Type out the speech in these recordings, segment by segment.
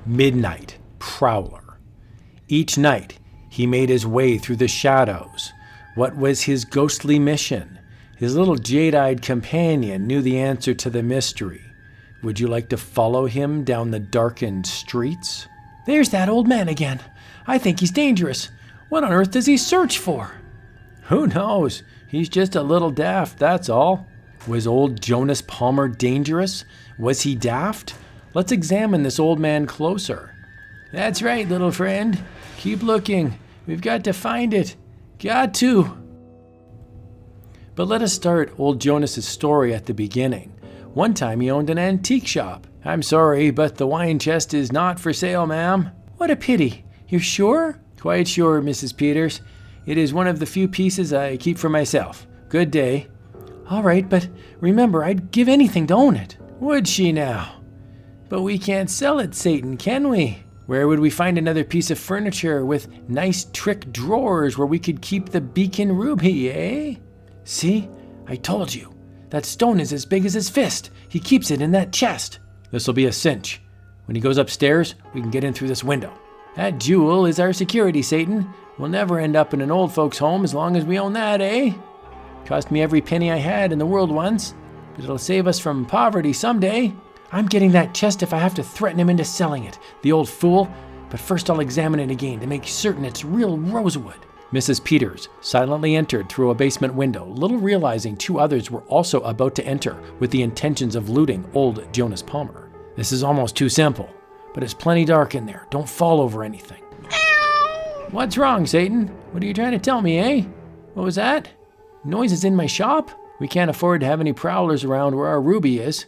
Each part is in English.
Midnight Prowler. Each night, he made his way through the shadows. What was his ghostly mission? His little jade-eyed companion knew the answer to the mystery. Would you like to follow him down the darkened streets? There's that old man again. I think he's dangerous. What on earth does he search for? Who knows? He's just a little daft, that's all. Was old Jonas Palmer dangerous? Was he daft? Let's examine this old man closer. That's right, little friend. Keep looking. We've got to find it. Got to. But let us start old Jonas's story at the beginning. One time he owned an antique shop. I'm sorry, but the wine chest is not for sale, ma'am. What a pity. You're sure? Quite sure, Mrs. Peters. It is one of the few pieces I keep for myself. Good day. All right, but remember, I'd give anything to own it. Would she now? But we can't sell it, Satan, can we? Where would we find another piece of furniture with nice trick drawers where we could keep the beacon ruby, eh? See? I told you. That stone is as big as his fist. He keeps it in that chest. This'll be a cinch. When he goes upstairs, we can get in through this window. That jewel is our security, Satan. We'll never end up in an old folks' home as long as we own that, eh? Cost me every penny I had in the world once, but it'll save us from poverty someday. I'm getting that chest if I have to threaten him into selling it, the old fool. But first I'll examine it again to make certain it's real rosewood. Mrs. Peters silently entered through a basement window, little realizing two others were also about to enter with the intentions of looting old Jonas Palmer. This is almost too simple, but it's plenty dark in there. Don't fall over anything. What's wrong, Satan? What are you trying to tell me, eh? What was that? Noises in my shop? We can't afford to have any prowlers around where our ruby is.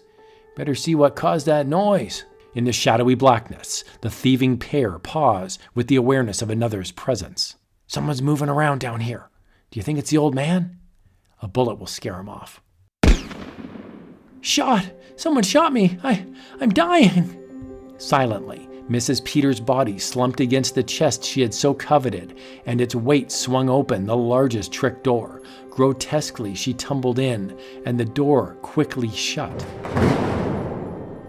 Better see what caused that noise. In the shadowy blackness, the thieving pair pause with the awareness of another's presence. Someone's moving around down here. Do you think it's the old man? A bullet will scare him off. Shot! Someone shot me! I'm dying! Silently, Mrs. Peters' body slumped against the chest she had so coveted, and its weight swung open the largest trick door. Grotesquely, she tumbled in, and the door quickly shut.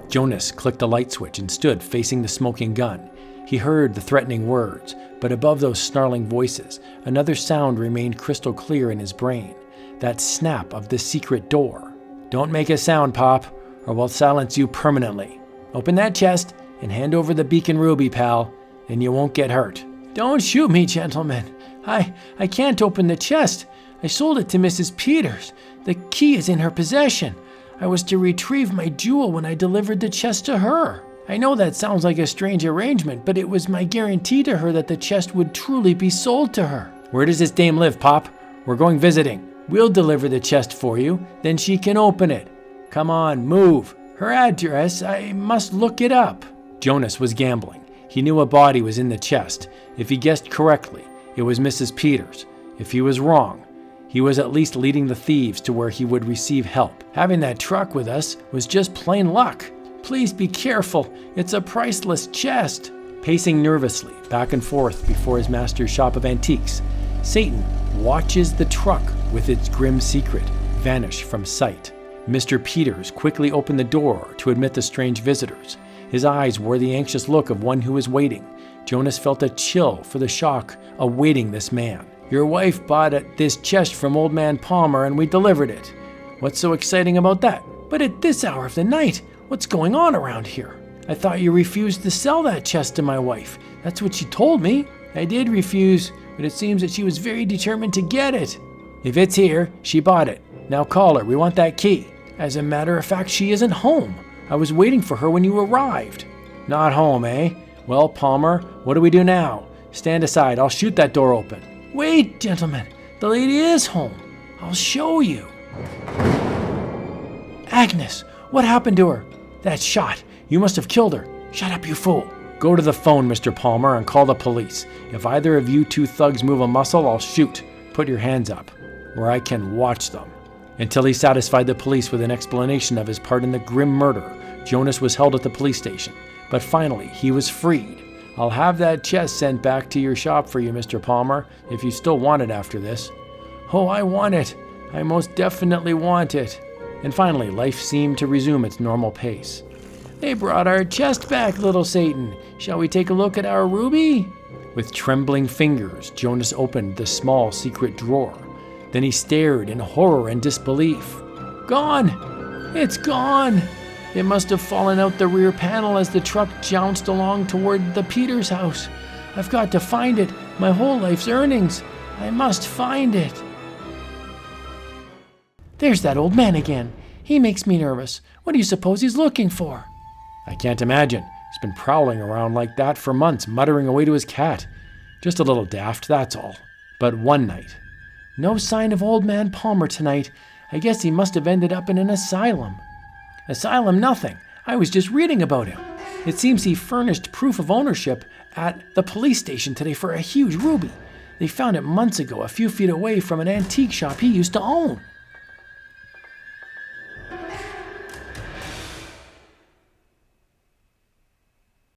Jonas clicked a light switch and stood facing the smoking gun. He heard the threatening words, but above those snarling voices, another sound remained crystal clear in his brain. That snap of the secret door. Don't make a sound, Pop, or we'll silence you permanently. Open that chest and hand over the beacon ruby, pal, and you won't get hurt. Don't shoot me, gentlemen. I can't open the chest. I sold it to Mrs. Peters. The key is in her possession. I was to retrieve my jewel when I delivered the chest to her. I know that sounds like a strange arrangement, but it was my guarantee to her that the chest would truly be sold to her. Where does this dame live, Pop? We're going visiting. We'll deliver the chest for you, then she can open it. Come on, move. Her address, I must look it up. Jonas was gambling. He knew a body was in the chest. If he guessed correctly, it was Mrs. Peters. If he was wrong, he was at least leading the thieves to where he would receive help. Having that truck with us was just plain luck. Please be careful. It's a priceless chest. Pacing nervously back and forth before his master's shop of antiques, Satan watches the truck with its grim secret vanish from sight. Mr. Peters quickly opened the door to admit the strange visitors. His eyes wore the anxious look of one who is waiting. Jonas felt a chill for the shock awaiting this man. Your wife bought this chest from old man Palmer and we delivered it. What's so exciting about that? But at this hour of the night, what's going on around here? I thought you refused to sell that chest to my wife. That's what she told me. I did refuse, but it seems that she was very determined to get it. If it's here, she bought it. Now call her. We want that key. As a matter of fact, she isn't home. I was waiting for her when you arrived. Not home, eh? Well, Palmer, what do we do now? Stand aside. I'll shoot that door open. Wait, gentlemen. The lady is home. I'll show you. Agnes, what happened to her? That shot. You must have killed her. Shut up, you fool. Go to the phone, Mr. Palmer, and call the police. If either of you two thugs move a muscle, I'll shoot. Put your hands up, where I can watch them. Until he satisfied the police with an explanation of his part in the grim murder, Jonas was held at the police station. But finally, he was freed. I'll have that chest sent back to your shop for you, Mr. Palmer, if you still want it after this. Oh, I want it. I most definitely want it. And finally, life seemed to resume its normal pace. They brought our chest back, little Satan. Shall we take a look at our ruby? With trembling fingers, Jonas opened the small secret drawer. Then he stared in horror and disbelief. Gone! It's gone! It must have fallen out the rear panel as the truck jounced along toward the Peters house. I've got to find it. My whole life's earnings. I must find it. There's that old man again. He makes me nervous. What do you suppose he's looking for? I can't imagine. He's been prowling around like that for months, muttering away to his cat. Just a little daft, that's all. But one night. No sign of old man Palmer tonight. I guess he must have ended up in an asylum. Asylum nothing. I was just reading about him. It seems he furnished proof of ownership at the police station today for a huge ruby. They found it months ago, a few feet away from an antique shop he used to own.